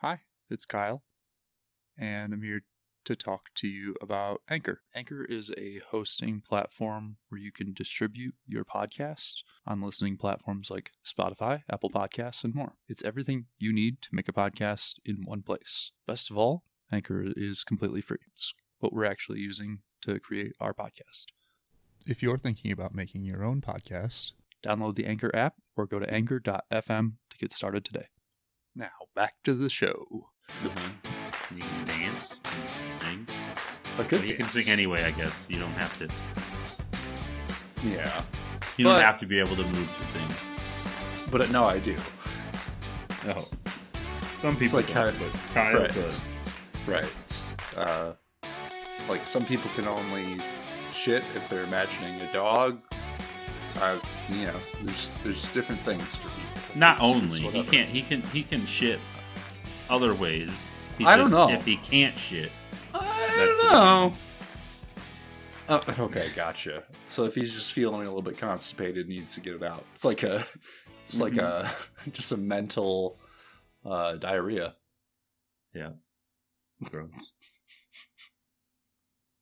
Hi, it's Kyle, and I'm here to talk to you about Anchor. Anchor is a hosting platform where you can distribute your podcast on listening platforms like Spotify, Apple Podcasts, and more. It's everything you need to make a podcast in one place. Best of all, Anchor is completely free. It's what we're actually using to create our podcast. If you're thinking about making your own podcast, download the Anchor app or go to anchor.fm to get started today. Now, back to the show. You can dance, you can sing. You can sing anyway, I guess. You don't have to. Yeah. You don't have to be able to move to sing. But no, I do. Oh. Some people like don't, but Kyle does. Right. Like some people can only shit if they're imagining a dog. There's different things for people. Not only he can shit other ways. I don't know if he can't shit. I don't know. Okay, gotcha. So if he's just feeling a little bit constipated, needs to get it out. It's like just a mental diarrhea. Yeah. Gross.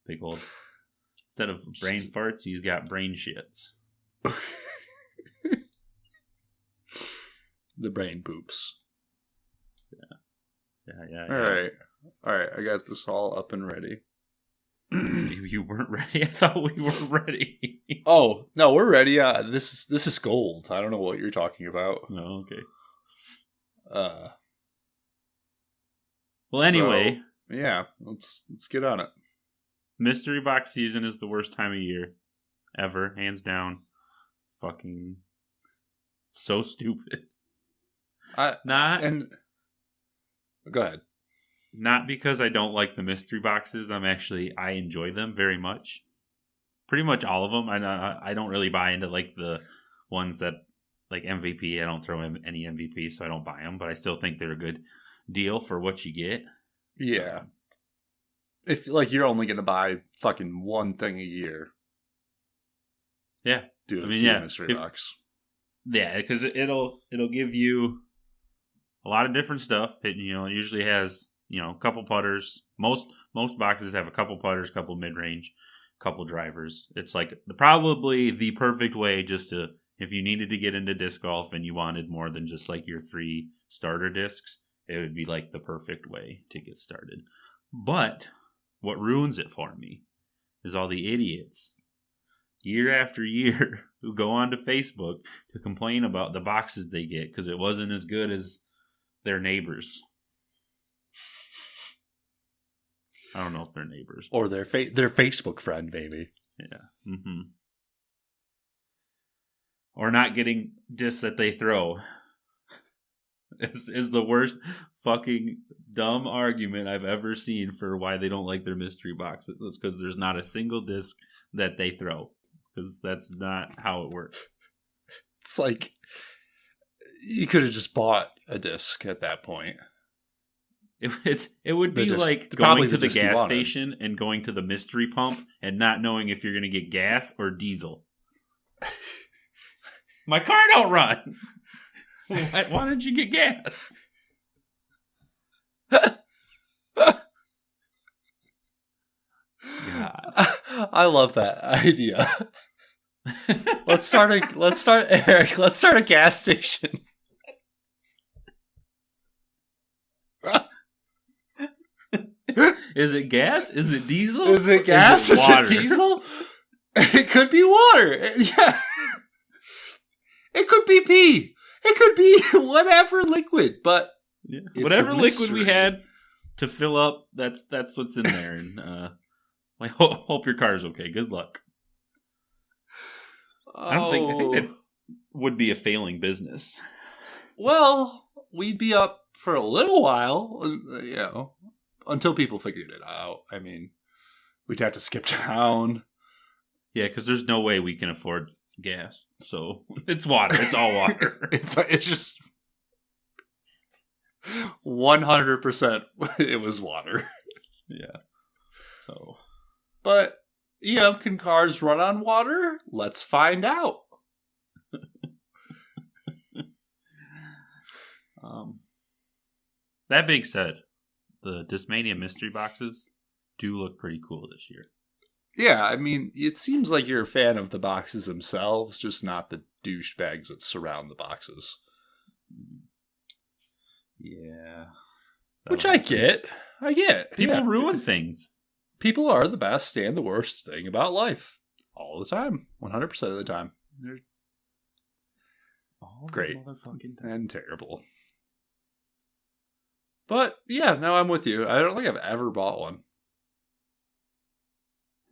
Big old. Instead of brain farts, he's got brain shits. The brain poops. Yeah. All right. I got this all up and ready. You weren't ready? I thought we were ready. Oh no, we're ready. This is gold. I don't know what you're talking about. Oh, okay. Well, anyway. So, yeah, let's get on it. Mystery box season is the worst time of year ever, hands down. Fucking so stupid. Go ahead. Not because I don't like the mystery boxes. I enjoy them very much. Pretty much all of them. I don't really buy into like the ones that like MVP. I don't throw in any MVP, so I don't buy them. But I still think they're a good deal for what you get. Yeah. If like you're only gonna buy fucking one thing a year. Yeah. Do a mystery box. Yeah, because it'll give you a lot of different stuff. It usually has a couple putters. Most boxes have a couple putters, couple mid range, couple drivers. It's like probably the perfect way just to, if you needed to get into disc golf and you wanted more than just like your 3 starter discs, it would be like the perfect way to get started. But what ruins it for me is all the idiots year after year who go onto Facebook to complain about the boxes they get because it wasn't as good as their neighbors. I don't know if they're neighbors. Or their Facebook friend, maybe. Yeah. Mm-hmm. Or not getting discs that they throw. Is the worst fucking dumb argument I've ever seen for why they don't like their mystery boxes. It's because there's not a single disc that they throw. Because that's not how it works. It's like you could have just bought a disc at that point. It would be like going to the gas station and going to the mystery pump and not knowing if you're going to get gas or diesel. My car don't run. Why did you get gas? God. I love that idea. Let's start a gas station. Is it gas? Is it diesel? Is it gas? Is it diesel? It could be water. Yeah. It could be pee. It could be whatever liquid, but whatever liquid we had to fill up, that's what's in there. And I hope your car's okay. Good luck. I think that would be a failing business. Well, we'd be up for a little while, until people figured it out. I mean, we'd have to skip town. Yeah, because there's no way we can afford gas. So it's water. It's all water. It's just 100% it was water. Yeah. So, but can cars run on water? Let's find out. That being said, the Discmania mystery boxes do look pretty cool this year. Yeah, I mean, it seems like you're a fan of the boxes themselves, just not the douchebags that surround the boxes. Yeah. Which I get. People ruin things. People are the best and the worst thing about life. All the time. 100% of the time. They're great and terrible. But, yeah, no, I'm with you. I don't think I've ever bought one.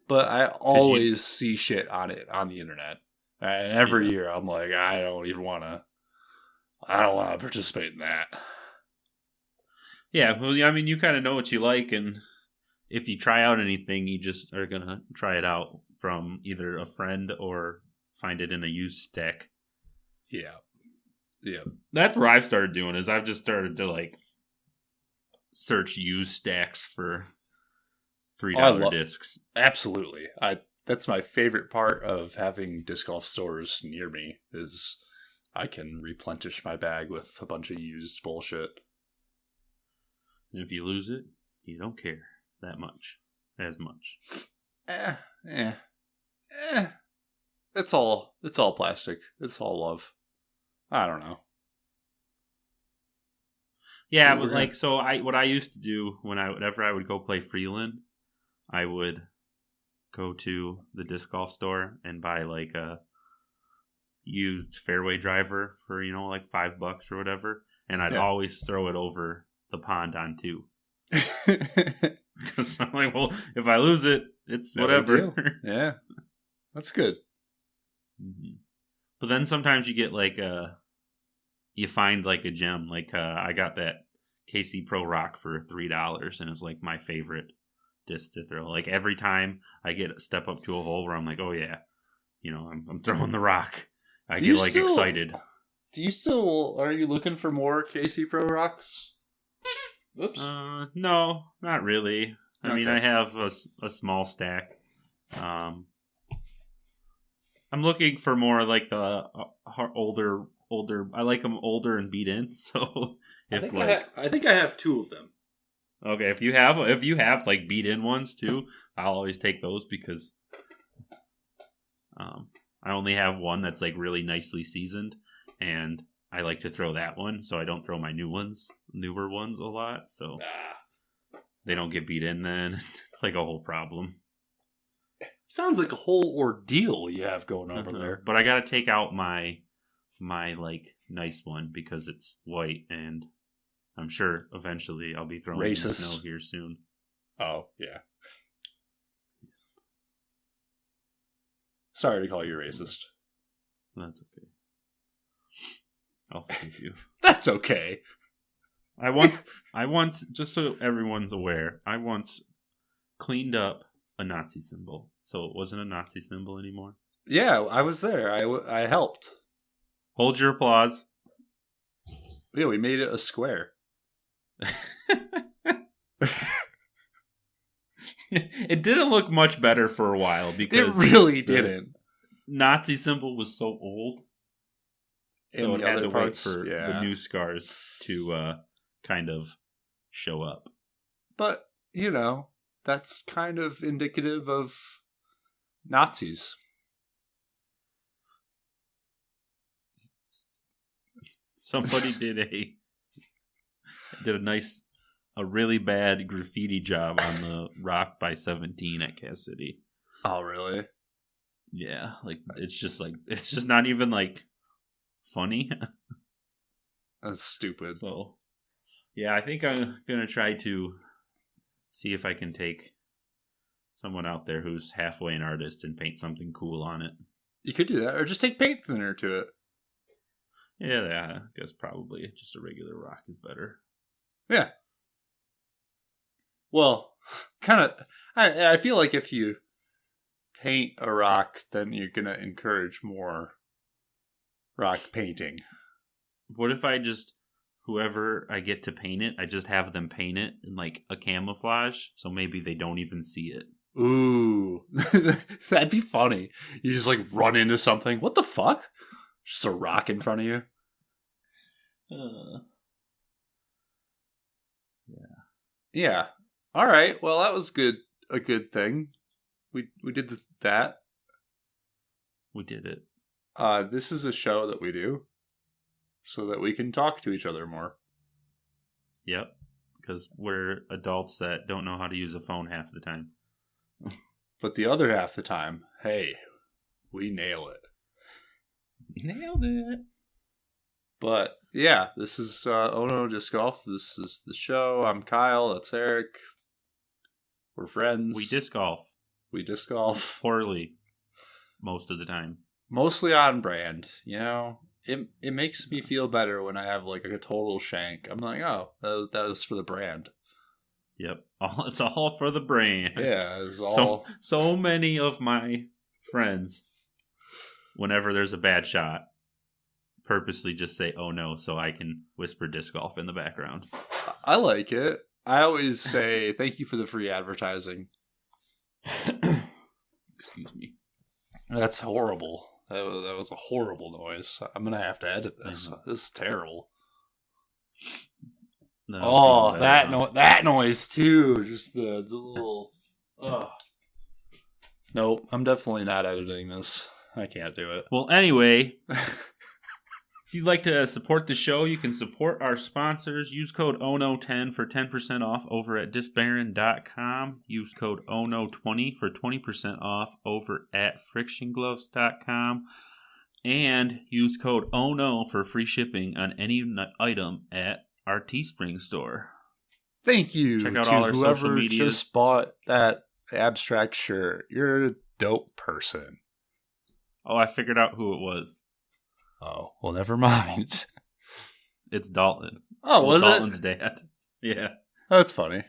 But I always see shit on it on the internet. And every year I'm like, I don't want to participate in that. Yeah, well, I mean, you kind of know what you like, and if you try out anything, you just are going to try it out from either a friend or find it in a used stack. Yeah. Yeah. That's where I've started doing, is I've just started to, like, search used stacks for $3 discs. Absolutely. That's my favorite part of having disc golf stores near me, is I can replenish my bag with a bunch of used bullshit. And if you lose it, you don't care that much. As much. It's all plastic. It's all love. I don't know. Yeah, but like, so what I used to do whenever I would go play Freeland, I would go to the disc golf store and buy like a used fairway driver for, like $5 or whatever, and I'd always throw it over the pond on two. Because I'm like, well, if I lose it, it's whatever. Yeah, that's good. Mm-hmm. But then sometimes you get like you find like a gem. Like I got that KC Pro Rock for $3, and it's like my favorite disc to throw. Like every time I step up to a hole where I'm like, oh yeah, I'm throwing the rock, I get like excited. Are you looking for more KC Pro Rocks? Oops. No, not really. I mean, I have a small stack. I'm looking for more like the older. I like them older and beat in. So I think I have 2 of them. Okay, if you have like beat in ones too, I'll always take those, because I only have one that's like really nicely seasoned, and I like to throw that one, so I don't throw my newer ones a lot, so they don't get beat in then. It's like a whole problem. Sounds like a whole ordeal you have going over there. But I gotta take out my like nice one, because it's white, and I'm sure eventually I'll be throwing in the snow here soon. Oh, yeah. Sorry to call you racist. That's okay. I'll forgive you. That's okay. I once, just so everyone's aware, I once cleaned up a Nazi symbol, so it wasn't a Nazi symbol anymore. Yeah, I was there. I helped. Hold your applause. Yeah, we made it a square. It didn't look much better for a while, because it really didn't. Nazi symbol was so old. So it had to wait for the new scars to kind of show up. But, that's kind of indicative of Nazis. Somebody did a really bad graffiti job on the Rock by 17 at Cass City. Oh, really? Yeah, it's just not even like funny. That's stupid. So, yeah, I think I'm gonna try to see if I can take someone out there who's halfway an artist and paint something cool on it. You could do that, or just take paint thinner to it. Yeah, I guess probably just a regular rock is better. Yeah. Well, kind of. I feel like if you paint a rock, then you're gonna encourage more rock painting. What if whoever I get to paint it, I just have them paint it in like a camouflage, so maybe they don't even see it. Ooh, that'd be funny. You just like run into something. What the fuck? Just a rock in front of you. Yeah. All right. Well, that was good. A good thing. We did that. We did it. This is a show that we do so that we can talk to each other more. Yep. Because we're adults that don't know how to use a phone half the time. But the other half the time, hey, we nail it. Nailed it. But yeah, this is Oh No Disc Golf. This is the show. I'm Kyle. That's Eric. We're friends. We disc golf. We disc golf. Poorly. Most of the time. Mostly on brand. You know, it makes me feel better when I have like a total shank. I'm like, oh, that was for the brand. Yep. It's all for the brand. Yeah, it's all. So many of my friends, whenever there's a bad shot, purposely just say, oh no, so I can whisper disc golf in the background. I like it. I always say thank you for the free advertising. Excuse me. That's horrible. That was a horrible noise. I'm going to have to edit this. This is terrible. No, that noise too. Just the little. Nope, I'm definitely not editing this. I can't do it. Well, anyway, if you'd like to support the show, you can support our sponsors. Use code ONO10 for 10% off over at discbaron.com. Use code ONO20 for 20% off over at frictiongloves.com. And use code ONO for free shipping on any item at our Teespring store. Thank you. Check out all our social medias. Whoever just bought that abstract shirt. You're a dope person. Oh, I figured out who it was. Oh, well, never mind. It's Dalton. Oh, was Dalton's dad. Yeah. That's funny.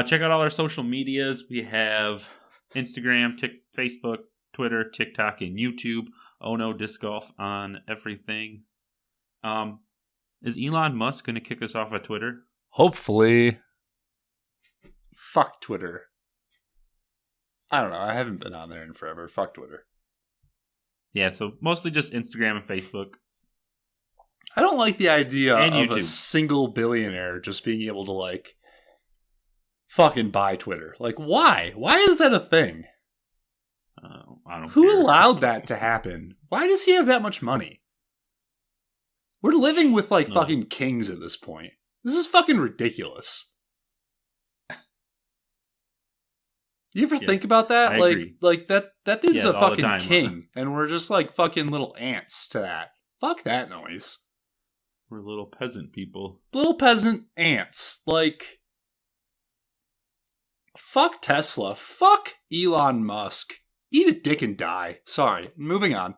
Check out all our social medias. We have Instagram, Facebook, Twitter, TikTok, and YouTube. Oh no, disc golf on everything. Is Elon Musk going to kick us off of Twitter? Hopefully. Fuck Twitter. I don't know. I haven't been on there in forever. Fuck Twitter. Yeah, so mostly just Instagram and Facebook. I don't like the idea and of YouTube. A single billionaire just being able to, like, fucking buy Twitter. Like, why? Why is that a thing? I don't Who care. allowed that to happen? Why does he have that much money? We're living with, like, fucking kings at this point. This is fucking ridiculous. You ever think about that? I like, agree. like that dude's a fucking time, king, and we're just like fucking little ants to that. Fuck that noise. We're little peasant people. Little peasant ants. Like, fuck Tesla. Fuck Elon Musk. Eat a dick and die. Sorry. Moving on.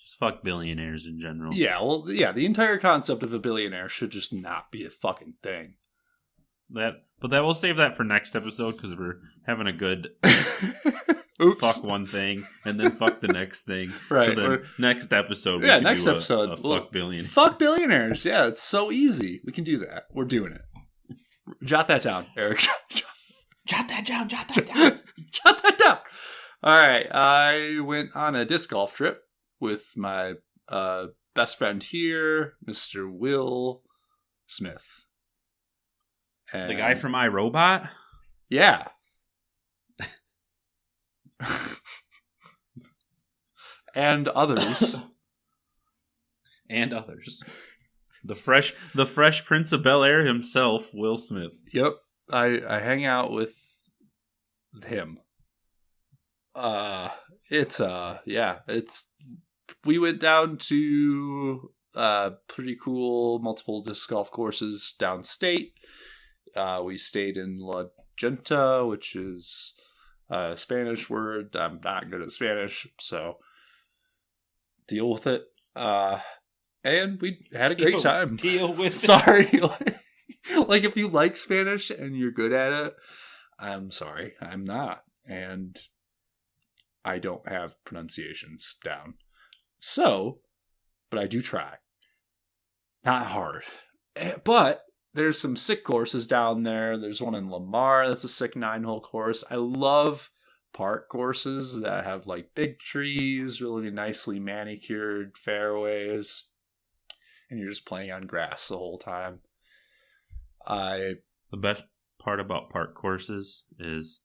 Just fuck billionaires in general. Yeah, well, yeah, the entire concept of a billionaire should just not be a fucking thing. But we'll save that for next episode because we're having a good Oops. fuck one thing and then fuck the next thing. Right. So then next episode, Yeah, next episode. a fuck billionaire. Fuck billionaires. Yeah, it's so easy. We can do that. We're doing it. Jot that down, Eric. Jot that down. Jot that down. All right. I went on a disc golf trip with my best friend here, Mr. Wil Smith. And The guy from iRobot? Yeah. And others. And others. The fresh Prince of Bel-Air himself, Wil Smith. Yep. I hang out with him. We went down to pretty cool multiple disc golf courses downstate. We stayed in La Junta, which is a Spanish word. I'm not good at Spanish, so deal with it. And we had a great time. Deal with it. Sorry. Like, if you like Spanish and you're good at it, I'm sorry. I'm not. And I don't have pronunciations down. So, but I do try. Not hard. But there's some sick courses down there. There's one in Lamar. That's a sick 9-hole course. I love park courses that have like big trees, really nicely manicured fairways. and you're just playing on grass the whole time. The best part about park courses is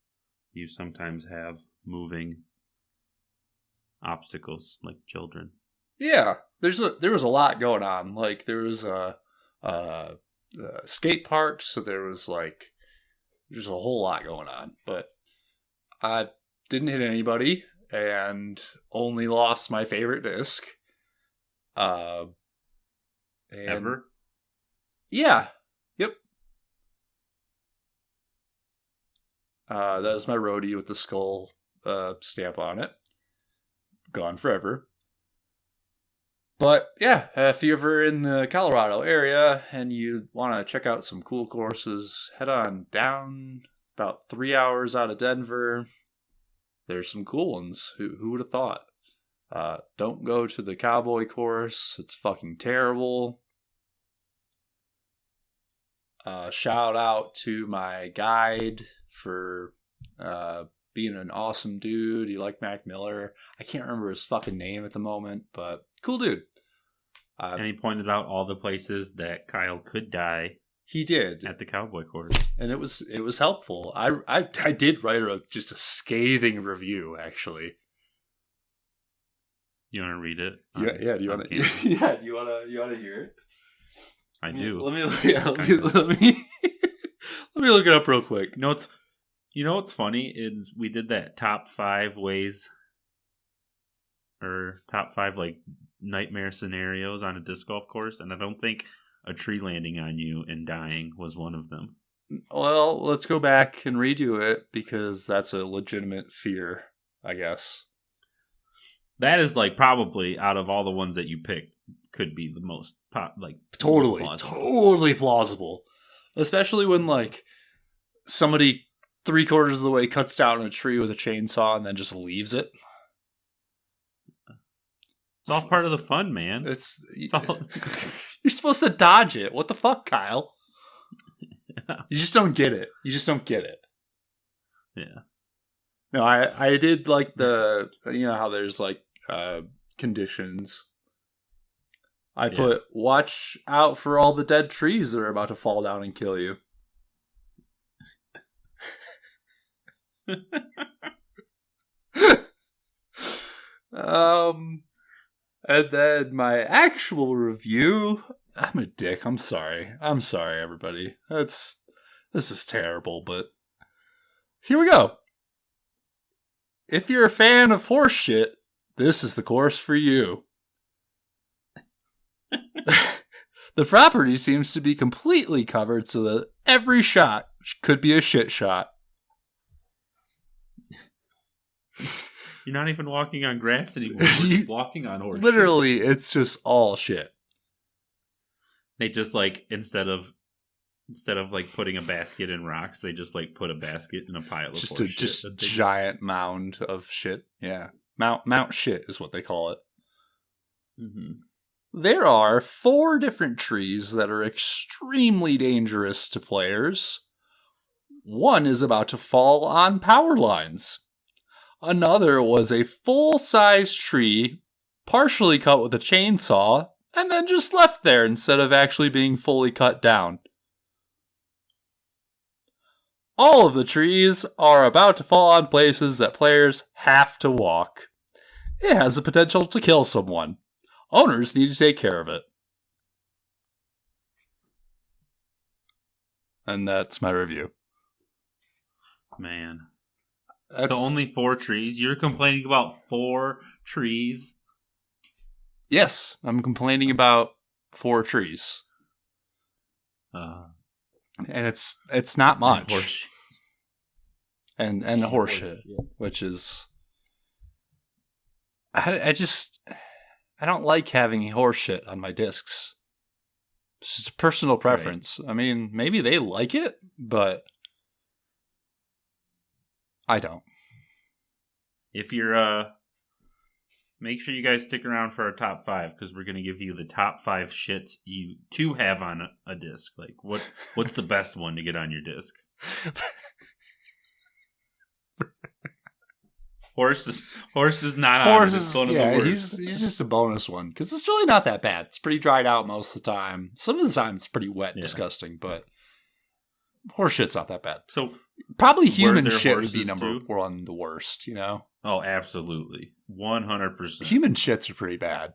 you sometimes have moving obstacles like children. Yeah, there was a lot going on. Like there was a skate park, so there's a whole lot going on. But I didn't hit anybody and only lost my favorite disc. Ever? Yeah. Yep. That was my roadie with the skull stamp on it. Gone forever. But yeah, if you're ever in the Colorado area and you want to check out some cool courses, head on down about 3 hours out of Denver. There's some cool ones. Who would have thought? Don't go to the cowboy course. It's fucking terrible. Shout out to my guide for being an awesome dude. He liked Mac Miller. I can't remember his fucking name at the moment, but cool dude. And he pointed out all the places that Kyle could die. He did at the cowboy course, and it was helpful. I did write just a scathing review, actually. You want to read it? Yeah. Do you want to? Yeah. Do you want to hear it? I do. Let me look it up real quick. You know what's funny is we did that top 5 ways or top 5 like nightmare scenarios on a disc golf course, and I don't think a tree landing on you and dying was one of them. Well, let's go back and redo it because that's a legitimate fear, I guess. That is like probably out of all the ones that you picked could be the most totally plausible. Especially when like somebody 3/4 of the way cuts down a tree with a chainsaw and then just leaves it. It's all part of the fun, man. It's all... You're supposed to dodge it. What the fuck, Kyle? Yeah. You just don't get it. Yeah. No, I did like the, how there's like conditions. I put, watch out for all the dead trees that are about to fall down and kill you. And then my actual review, I'm a dick. I'm sorry, everybody. This is terrible, but here we go. If you're a fan of horse shit, this is the course for you. The property seems to be completely covered so that every shot could be a shit shot. You're not even walking on grass anymore. You're walking on horse literally, shit. It's just all shit. They just like instead of like putting a basket in rocks, they just like put a basket in a pile of just horse a just giant mound of shit. Yeah, Mount shit is what they call it. Mm-hmm. There are 4 different trees that are extremely dangerous to players. One is about to fall on power lines. Another was a full-size tree, partially cut with a chainsaw, and then just left there instead of actually being fully cut down. All of the trees are about to fall on places that players have to walk. It has the potential to kill someone. Owners need to take care of it. And that's my review. Man. So only 4 trees? You're complaining about 4 trees? Yes, I'm complaining about 4 trees. And it's not much. And horseshit, which is... I don't like having horseshit on my discs. It's just a personal preference. Right. I mean, maybe they like it, but I don't. If you're, make sure you guys stick around for our top 5 because we're gonna give you the top 5 shits you to have on a disc. Like, what's the best one to get on your disc? Horse is not Horse on. It's is, one of yeah, the worst. he's just a bonus one because it's really not that bad. It's pretty dried out most of the time. Some of the time it's pretty wet and disgusting, but horse shit's not that bad. So probably human shit would be horses number too? one, the worst. You know? Oh, absolutely, 100%. Human shits are pretty bad.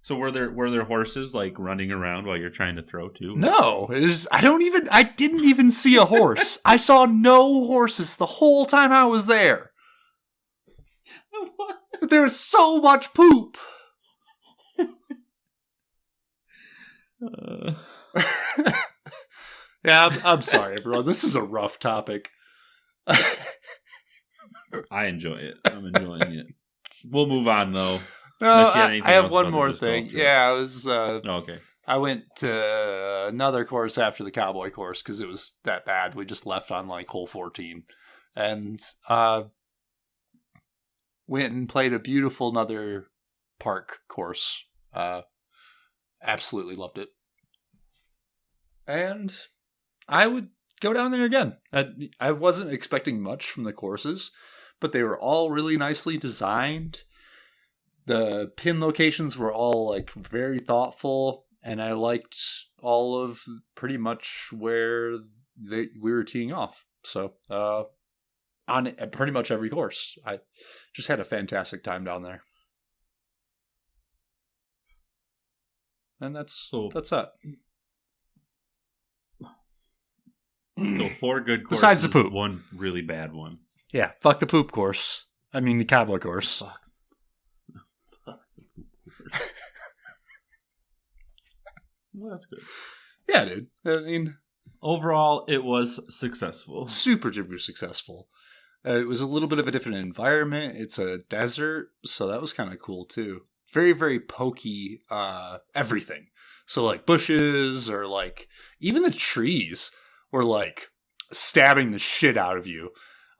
So were there horses like running around while you're trying to throw too? No, I didn't even see a horse. I saw no horses the whole time I was there. But there was so much poop. Yeah, I'm sorry, everyone. This is a rough topic. I enjoy it. I'm enjoying it. We'll move on though. No, I have one more thing. Yeah, I was. Okay. I went to another course after the cowboy course because it was that bad. We just left on like hole 14, and went and played a beautiful another park course. Absolutely loved it, and I would go down there again. I wasn't expecting much from the courses, but they were all really nicely designed. The pin locations were all like very thoughtful, and I liked all of pretty much where we were teeing off. So on pretty much every course, I just had a fantastic time down there, and that's that. So 4 good courses, besides the poop, 1 really bad one. Yeah, fuck the poop course. I mean the cowboy course. Fuck the poop course. Well, that's good. Yeah, dude. I mean, overall, it was successful. Super duper successful. It was a little bit of a different environment. It's a desert, so that was kind of cool too. Very, very pokey everything. So like bushes or like even the trees were like stabbing the shit out of you.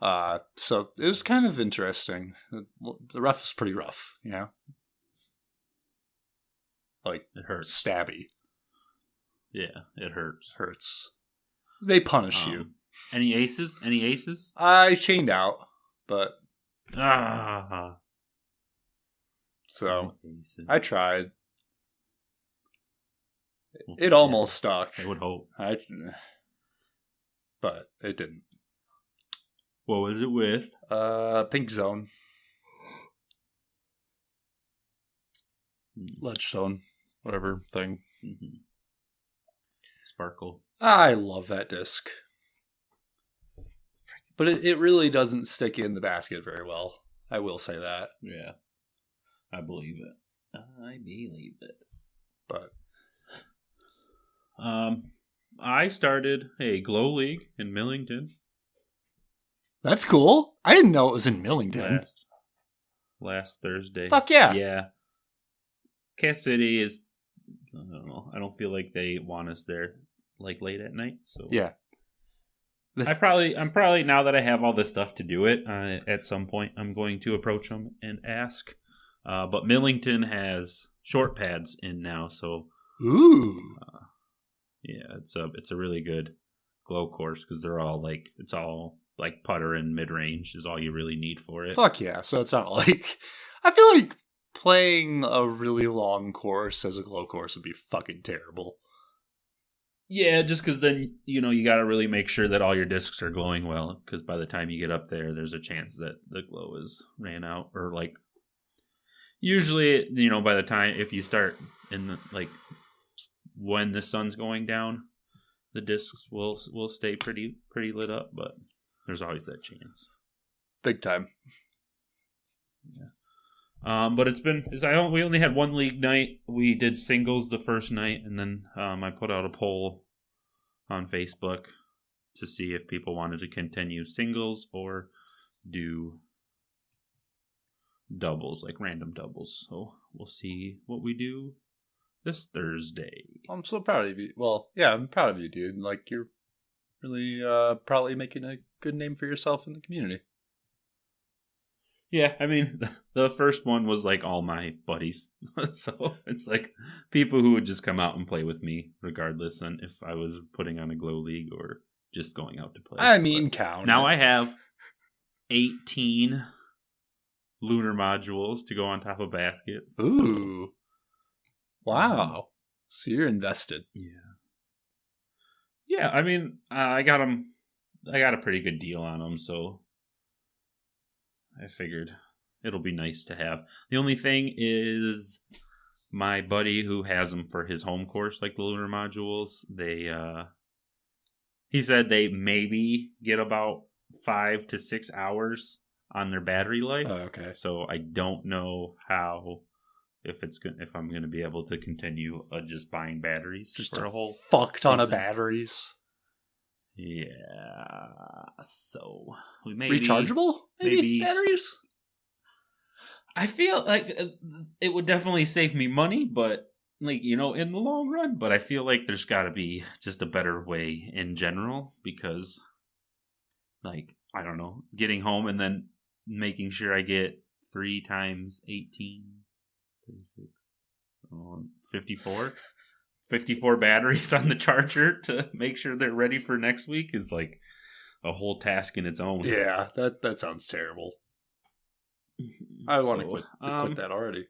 So it was kind of interesting. The rough was pretty rough, you know? Like it hurts. Stabby. Yeah, it hurts. Hurts. They punish you. Any aces? Any aces? I chained out, but so I tried. It almost stuck. I would hope. But it didn't. What was it with? Pink zone. Ledge zone. Whatever thing. Mm-hmm. Sparkle. I love that disc. But it really doesn't stick in the basket very well. I will say that. Yeah. I believe it. I believe it. But I started a Glow League in Millington. That's cool. I didn't know it was in Millington. Last Thursday. Fuck yeah. Yeah. Cass City is, I don't know. I don't feel like they want us there like late at night. So yeah. I'm probably now that I have all this stuff to do it, at some point I'm going to approach them and ask. But Millington has short pads in now, so ooh. Yeah, it's a really good glow course because they're all like it's all like putter and mid range is all you really need for it. Fuck yeah! So it's not like I feel like playing a really long course as a glow course would be fucking terrible. Yeah, just because then you got to really make sure that all your discs are glowing well because by the time you get up there, there's a chance that the glow is ran out or like. Usually, by the time if you start in the when the sun's going down, the discs will stay pretty lit up, but there's always that chance. Big time. Yeah. But we only had one league night. We did singles the first night, and then I put out a poll on Facebook to see if people wanted to continue singles or do doubles, like random doubles. So we'll see what we do this Thursday. I'm so proud of you. Well, yeah, I'm proud of you, dude. Like, you're really probably making a good name for yourself in the community. Yeah, I mean, the first one was like all my buddies. So it's like people who would just come out and play with me regardless on if I was putting on a glow league or just going out to play. I mean, count. Now I have 18 lunar modules to go on top of baskets. Ooh. Wow. So you're invested. Yeah. Yeah, I mean, I got a pretty good deal on them, so I figured it'll be nice to have. The only thing is my buddy who has them for his home course, like the lunar modules, he said they maybe get about 5 to 6 hours on their battery life. Oh, okay. So I don't know if I'm going to be able to continue just buying batteries Just for a a whole fuck ton of season. batteries. Yeah. So we maybe Rechargeable? Maybe batteries? I feel like it would definitely save me money, but like, in the long run, but I feel like there's got to be just a better way in general because like, I don't know, getting home and then making sure I get 3 times 18, 36, 54. 54 batteries on the charger to make sure they're ready for next week is like a whole task in its own. Yeah, that sounds terrible. I want to quit that already.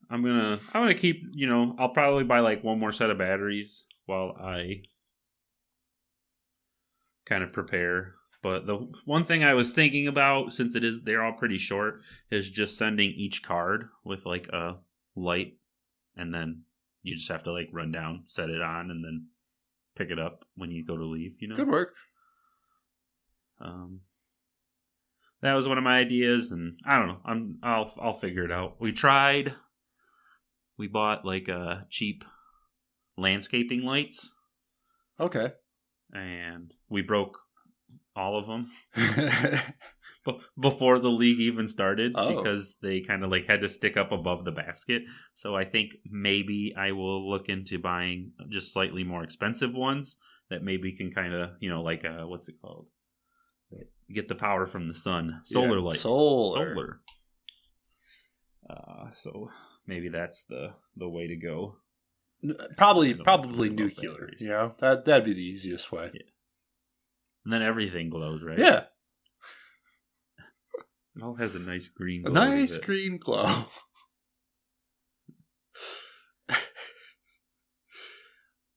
I'm gonna keep, I'll probably buy like one more set of batteries while I kind of prepare. But the one thing I was thinking about, since they're all pretty short, is just sending each card with like a light, and then you just have to like run down, set it on, and then pick it up when you go to leave. Good work. That was one of my ideas, and I don't know. I'll figure it out. We bought like cheap landscaping lights. Okay. And we broke all of them before the league even started because they kind of like had to stick up above the basket. So I think maybe I will look into buying just slightly more expensive ones that maybe can kind of, like what's it called? Get the power from the sun. Solar lights. Solar. So maybe that's the way to go. Probably nuclear. That'd be the easiest way. Yeah. And then everything glows, right? Yeah. It all has a nice green glow. Green glow.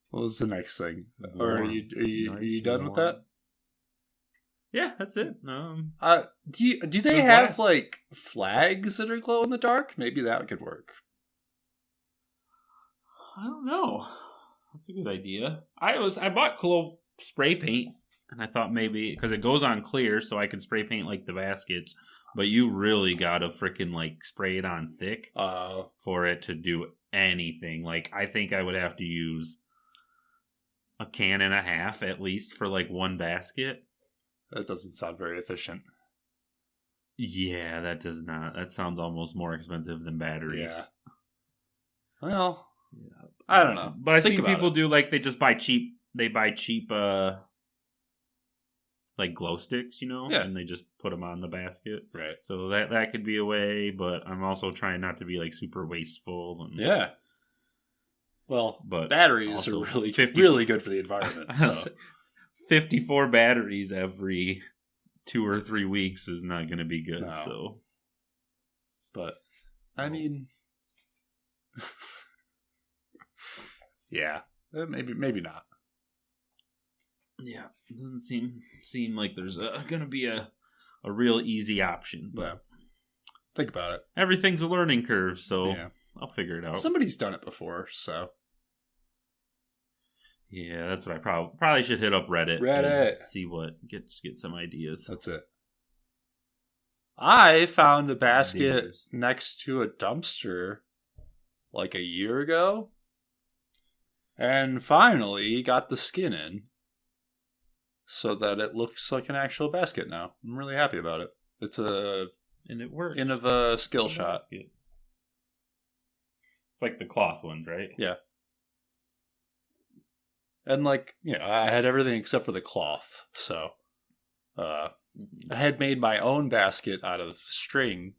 What was the next thing? Or are you done with that? Yeah, that's it. Do they have like flags that are glow in the dark? Maybe that could work. I don't know. That's a good idea. I bought glow spray paint, and I thought maybe because it goes on clear, so I can spray paint like the baskets. But you really gotta freaking like spray it on thick for it to do anything. Like I think I would have to use a can and a half at least for like one basket. That doesn't sound very efficient. Yeah, that does not. That sounds almost more expensive than batteries. Yeah. Well, I don't know. But I think people do like they just buy cheap. They buy cheap, like glow sticks, and they just put them on the basket. Right. So that could be a way. But I'm also trying not to be like super wasteful. And, yeah. Well, but batteries are really good for the environment. So. 54 batteries every 2 or 3 weeks is not going to be good. No. So, but I mean, yeah, maybe not. Yeah, it doesn't seem like there's going to be a real easy option. But yeah. Think about it. Everything's a learning curve, so I'll figure it out. Somebody's done it before, so. Yeah, that's what I probably should hit up Reddit. And see what get some ideas. That's it. I found a basket next to a dumpster like a year ago, and finally got the skin in, so that it looks like an actual basket now. I'm really happy about it. It's and it works. End of a skill shot. Basket. It's like the cloth ones, right? Yeah. And I had everything except for the cloth. So, I had made my own basket out of string,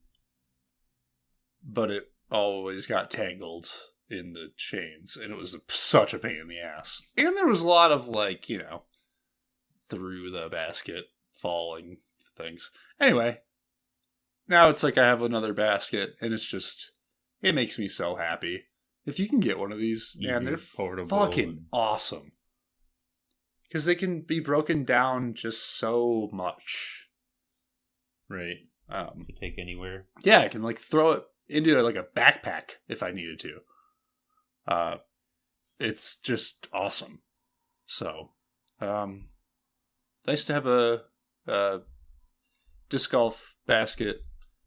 but it always got tangled in the chains, and it was such a pain in the ass. And there was a lot of through the basket falling things. Anyway, now it's like I have another basket, and it makes me so happy. If you can get one of these, man, they're portable fucking awesome. Because they can be broken down just so much. Right. To take anywhere. Yeah, I can like throw it into like a backpack if I needed to. It's just awesome. So, nice to have a disc golf basket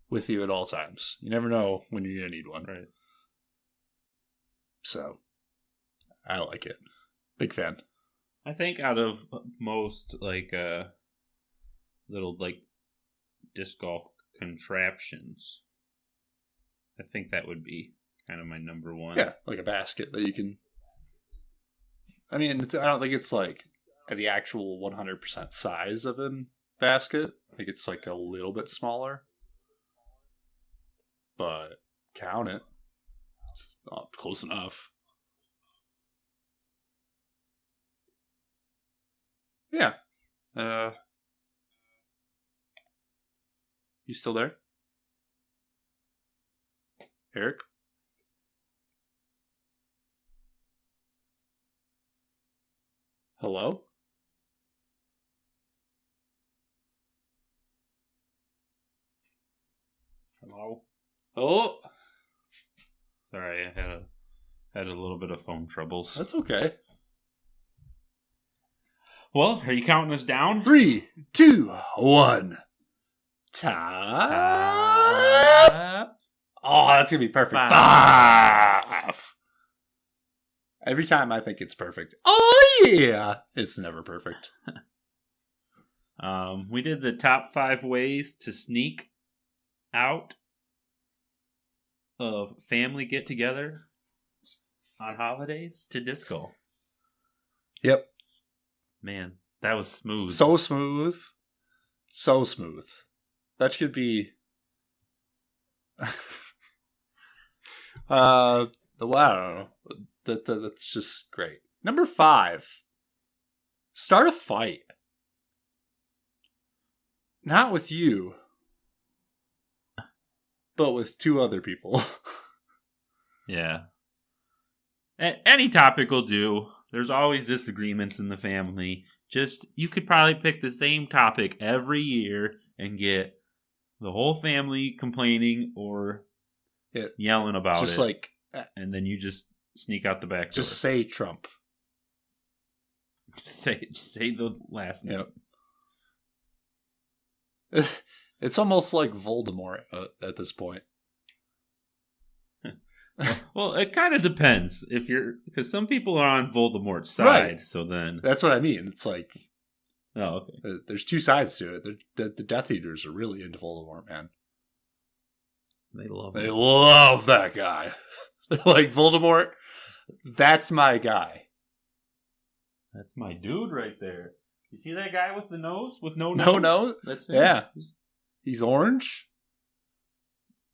with you at all times. You never know when you're gonna need one. Right. So, I like it. Big fan. I think out of most like little like disc golf contraptions, I think that would be kind of my number one. Yeah, like a basket that you can. I mean, I don't think it's like the actual 100% size of a basket. I think it's like a little bit smaller. But count it. It's not close enough. Yeah. You still there? Eric? Hello? Hello? Oh! Sorry, I had a little bit of phone troubles. That's okay. Well, are you counting us down? 3, 2, 1. Top. Oh, that's going to be perfect. 5. Every time I think it's perfect. Oh, yeah. It's never perfect. We did the top 5 ways to sneak out of family get-together on holidays to disco. Yep. Man, that was smooth. So smooth. So smooth. That should be... well, I don't know. That's just great. Number 5. Start a fight. Not with you, but with 2 other people. Yeah. Any topic will do. There's always disagreements in the family. Just, you could probably pick the same topic every year and get the whole family complaining or yelling about just it. Like, and then you just sneak out the back door. Just say Trump. Just say the last name. Yep. It's almost like Voldemort at this point. Well, it kind of depends because some people are on Voldemort's side. Right. So then that's what I mean. It's like, oh, okay. There's 2 sides to it. The Death Eaters are really into Voldemort, man. They love that guy. They're like, Voldemort, that's my guy. That's my dude right there. You see that guy with the nose? With no nose? No nose? That's him. Yeah. He's orange.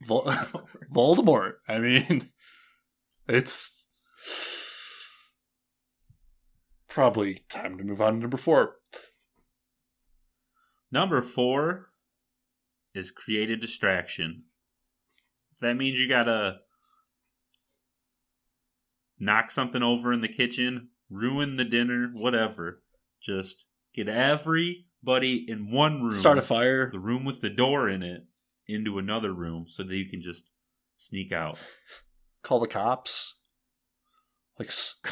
Voldemort. I mean, it's probably time to move on to number 4. Number 4 is create a distraction. If that means you gotta knock something over in the kitchen, ruin the dinner, whatever, just get everybody in one room. Start a fire. The room with the door in it into another room so that you can just sneak Call the cops. Like, just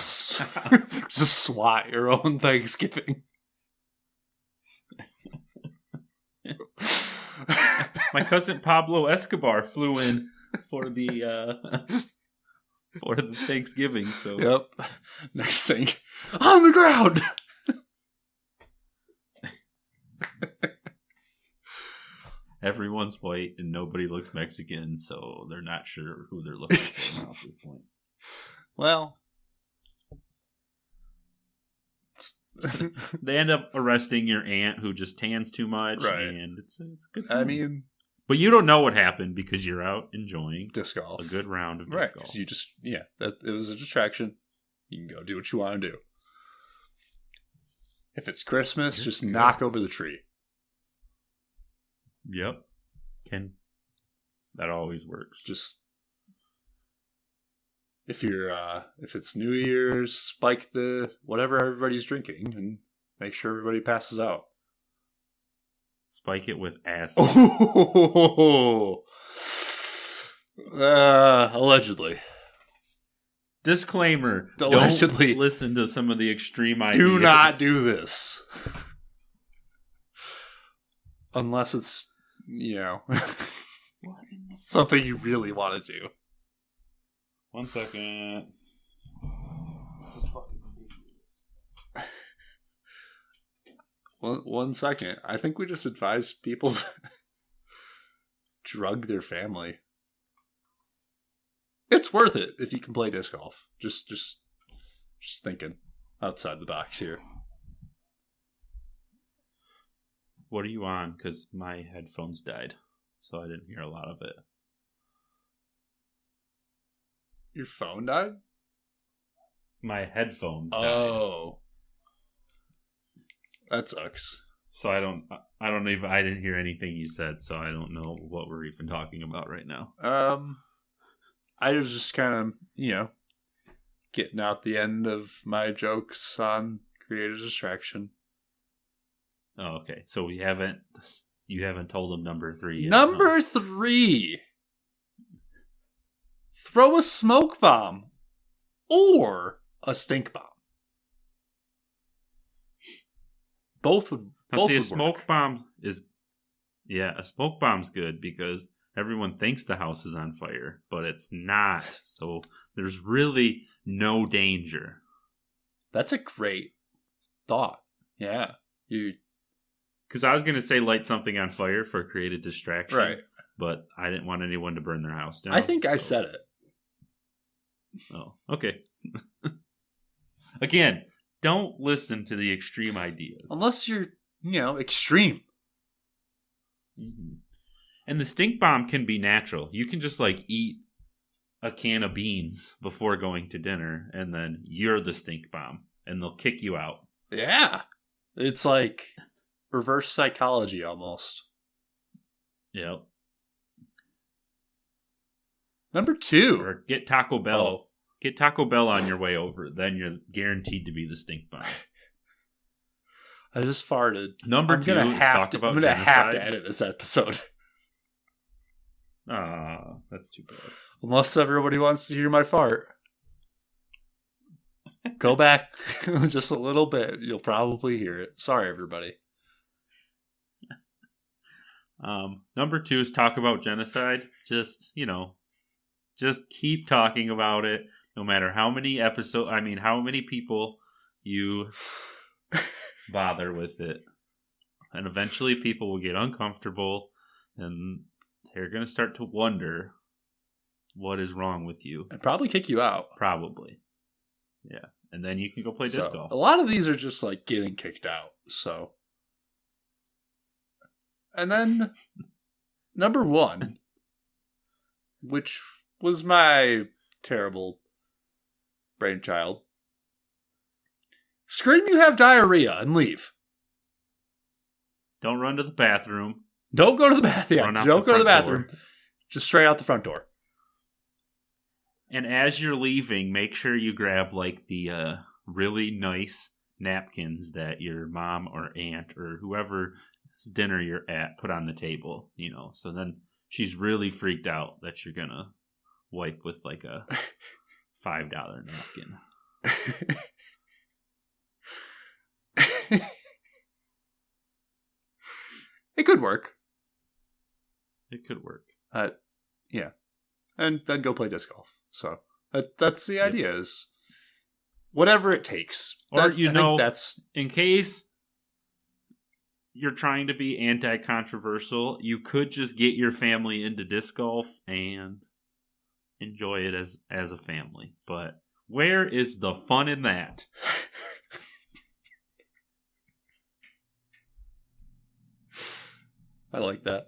SWAT your own Thanksgiving. My cousin Pablo Escobar flew in for the Thanksgiving. So yep. Next thing, on the ground. Everyone's white and nobody looks Mexican, so they're not sure who they're looking for now at this point. Well, they end up arresting your aunt who just tans too much, right? And it's a good. I mean, but you don't know what happened because you're out enjoying disc golf, a good round of disc right? golf. You just it was a distraction. You can go do what you want to do. If it's Christmas, just knock over the tree. Yep. That always works. Just if it's New Year's, spike the whatever everybody's drinking and make sure everybody passes out. Spike it with acid. Oh, allegedly. Disclaimer. Allegedly. Don't listen to some of the extreme ideas. Do not do this. Unless it's, something you really want to do. 1 second. This is fucking ridiculous. 1 second. I think we just advise people to drug their family. It's worth it if you can play disc golf. Just thinking outside the box here. What are you on? Because my headphones died, so I didn't hear a lot of it. Your phone died? My headphones died. Oh. That sucks. So I don't even, I didn't hear anything you said, so I don't know what we're even talking about right now. I was just kind of, getting out the end of my jokes on creative distraction. Oh, okay. So you haven't told them number 3 yet. Number 3. Throw a smoke bomb or a stink bomb. Both would a work. smoke bomb is, a smoke bomb's good because everyone thinks the house is on fire, but it's not. So there's really no danger. That's a great thought. Yeah. Because I was going to say light something on fire for creative distraction. Right. But I didn't want anyone to burn their house down. I think I said it. Oh, okay. Again, don't listen to the extreme ideas. Unless you're, extreme. Mm-hmm. And the stink bomb can be natural. You can just eat a can of beans before going to dinner, and then you're the stink bomb, and they'll kick you out. Yeah. It's like reverse psychology almost. Yep. Number 2. Or get Taco Bell. Oh. Get Taco Bell on your way over. Then you're guaranteed to be the stink bomb. I just farted. Number 2 is talk about genocide. I'm going to have to edit this episode. That's too bad. Unless everybody wants to hear my fart. Go back just a little bit. You'll probably hear it. Sorry, everybody. Number 2 is talk about genocide. Just keep talking about it. No matter how many how many people you bother with it. And eventually people will get uncomfortable and they're going to start to wonder what is wrong with you. And probably kick you out. Probably. Yeah. And then you can go play disc golf. A lot of these are just getting kicked out. So. And then number 1, which was my terrible brainchild. Scream you have diarrhea and leave. Don't run to the bathroom. Don't go to the bathroom. Don't go to the bathroom. Door. Just straight out the front door. And as you're leaving, make sure you grab the really nice napkins that your mom or aunt or whoever's dinner you're at put on the table, So then she's really freaked out that you're going to wipe with a $5 napkin. It could work. It could work. Yeah. And then go play disc golf. So that's the idea is whatever it takes. Or, that's in case you're trying to be anti-controversial, you could just get your family into disc golf and enjoy it as a family. But where is the fun in that? I like that.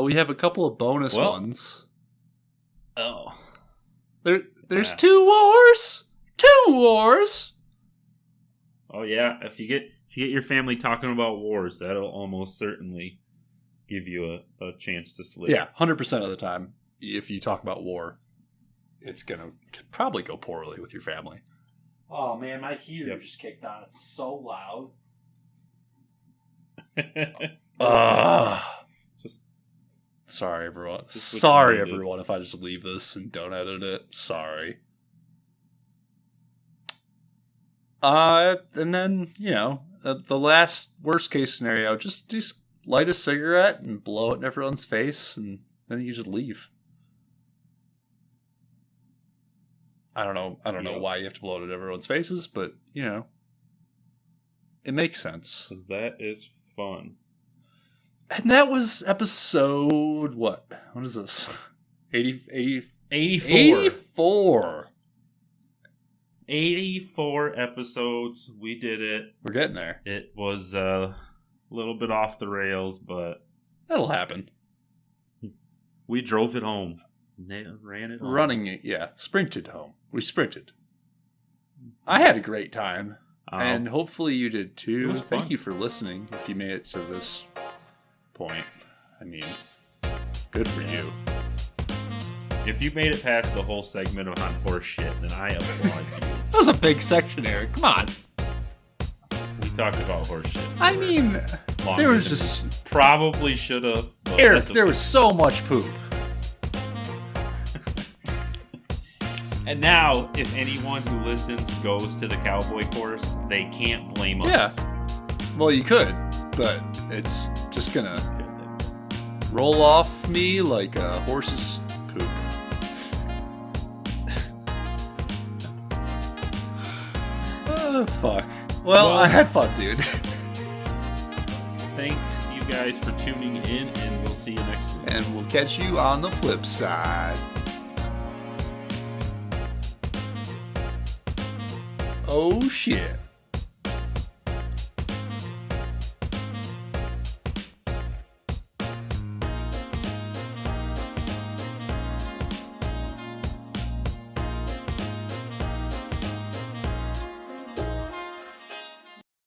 We have a couple of bonus ones. Oh. There's 2 wars? 2 wars? Oh yeah, if you get your family talking about wars, that'll almost certainly give you a chance to slip. Yeah, 100% of the time, if you talk about war, it's going to probably go poorly with your family. Oh, man, my heater just kicked on. It's so loud. Sorry, everyone. Sorry, everyone, if I just leave this and don't edit it. Sorry. And then, the last worst case scenario, just light a cigarette and blow it in everyone's face, and then you just leave. I don't know why you have to blow it in everyone's faces, but, it makes sense. Because that is fun. And that was episode, what? What is this? 84. 84. 84 episodes. We did it. We're getting there. It was a little bit off the rails, but that'll happen. We drove it home. They ran it home. Running it, yeah. Sprinted home. We sprinted. I had a great time. And hopefully you did too. Thank you for listening if you made it to this point. I mean, good for you. If you made it past the whole segment on horse shit, then I applaud you. That was a big section, Eric. Come on. We talked about horse shit. I mean, there was just... Probably should have. Eric, there was so much poop. And now, if anyone who listens goes to the cowboy course, they can't blame us. Yeah. Well, you could, but it's just gonna roll off me like a horse's poop. Fuck. Well, I had fun, dude. Thanks, you guys, for tuning in, and we'll see you next week. And we'll catch you on the flip side. Oh, shit.